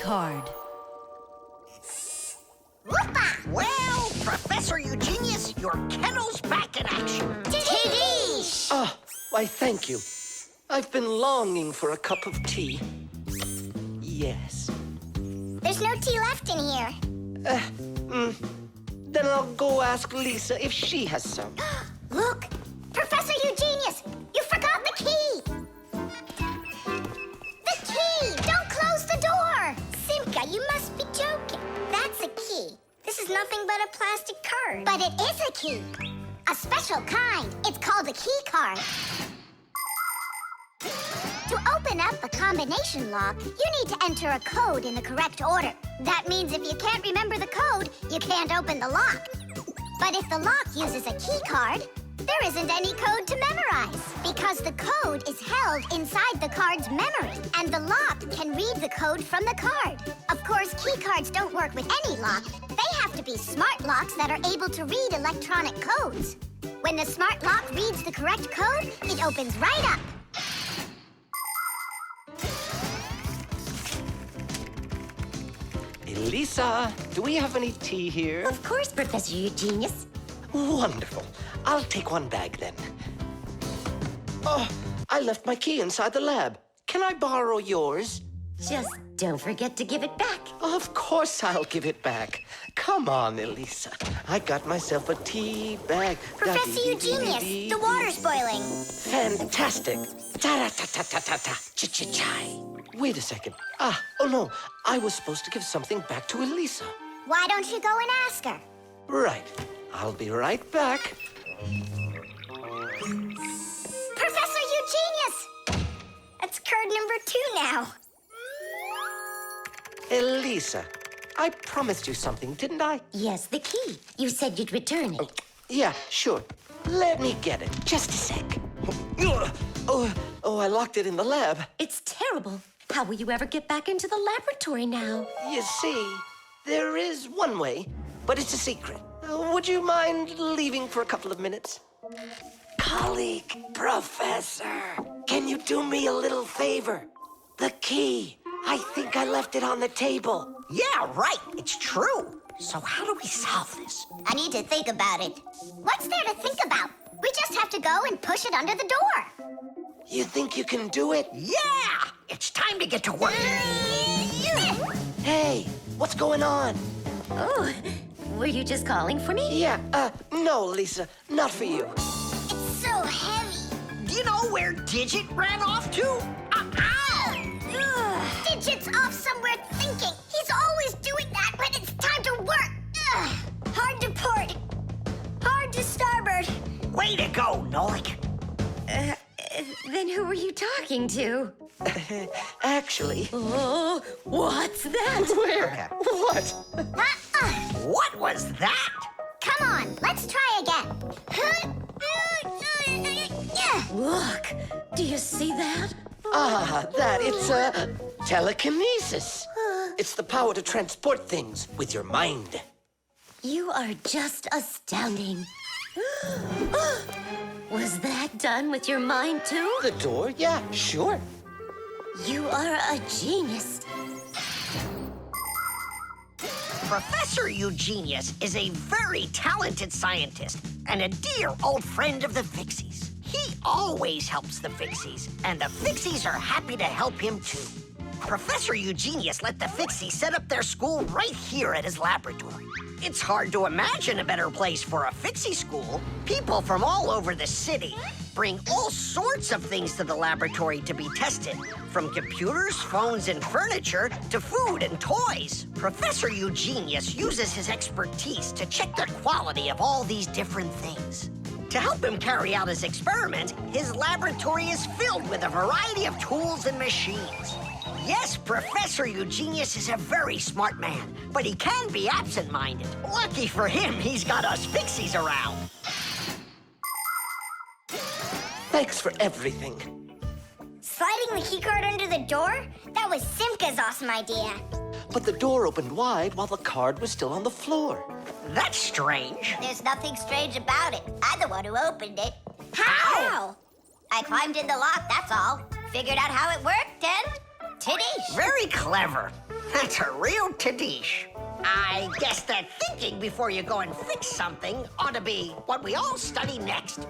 Keycard. Whoopa! Well, Professor Eugenius, your kennel's back in action. Tiddish! Ah, why, thank you. I've been longing for a cup of tea. Yes. There's no tea left in here. Then I'll go ask Lisa if she has some. Look! Professor Eugenius! You forgot the key! The key! Don't close the door! Simka, you must be joking. That's a key. This is nothing but a plastic card. But it is a key. A special kind. It's called a key card. To open up a combination lock, you need to enter a code in the correct order. That means if you can't remember the code, you can't open the lock. But if the lock uses a key card, there isn't any code to memorize because the code is held inside the card's memory, and the lock can read the code from the card. Of course, key cards don't work with any lock. They have to be smart locks that are able to read electronic codes. When the smart lock reads the correct code, it opens right up. Elisa, do we have any tea here? Of course, Professor Eugenius. Wonderful. I'll take one bag then. Oh, I left my key inside the lab. Can I borrow yours? Just don't forget to give it back. Of course I'll give it back. Come on, Elisa. I got myself a tea bag. Professor Eugenius, the water's boiling. Fantastic. Ta-ra-ta-ta-ta-ta-ta. Ch-ch-chai. Wait a second. Oh no. I was supposed to give something back to Elisa. Why don't you go and ask her? Right. I'll be right back. Professor Eugenius! That's card number 2 now. Elisa, I promised you something, didn't I? Yes, the key. You said you'd return it. Yeah, sure. Let me get it. Just a sec. Oh, I locked it in the lab. It's terrible. How will you ever get back into the laboratory now? You see, there is one way, but it's a secret. Would you mind leaving for a couple of minutes? Colleague, Professor, can you do me a little favor? The key. I think I left it on the table. Yeah, right. It's true. So how do we solve this? I need to think about it. What's there to think about? We just have to go and push it under the door. You think you can do it? Yeah! It's time to get to work. Hey, what's going on? Oh, were you just calling for me? Yeah, no, Lisa, not for you. It's so heavy. Do you know where Digit ran off to? Ow! Digit's off somewhere thinking. He's always doing that when it's time to work. Hard to port. Hard to starboard. Way to go, Nolik. Then who were you talking to? Actually... Oh, what's that? Where? What? What was that? Come on, let's try again. Look, do you see that? It's telekinesis. It's the power to transport things with your mind. You are just astounding. Was that done with your mind, too? The door? Yeah, sure. You are a genius. Professor Eugenius is a very talented scientist and a dear old friend of the Fixies. He always helps the Fixies, and the Fixies are happy to help him too. Professor Eugenius let the Fixies set up their school right here at his laboratory. It's hard to imagine a better place for a Fixie school. People from all over the city bring all sorts of things to the laboratory to be tested, from computers, phones, and furniture to food and toys. Professor Eugenius uses his expertise to check the quality of all these different things. To help him carry out his experiment, his laboratory is filled with a variety of tools and machines. Yes, Professor Eugenius is a very smart man, but he can be absent-minded. Lucky for him, he's got us Fixies around. Thanks for everything. Sliding the keycard under the door? That was Simka's awesome idea. But the door opened wide while the card was still on the floor. That's strange. There's nothing strange about it. I'm the one who opened it. How? I climbed in the lock, that's all. Figured out how it worked and Tidish. Very clever. That's a real Tidish. I guess that thinking before you go and fix something ought to be what we all study next.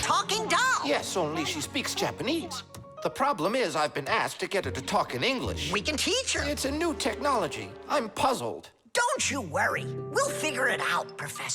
Talking doll. Yes, only she speaks Japanese. The problem is I've been asked to get her to talk in English. We can teach her. It's a new technology. I'm puzzled. Don't you worry. We'll figure it out, Professor.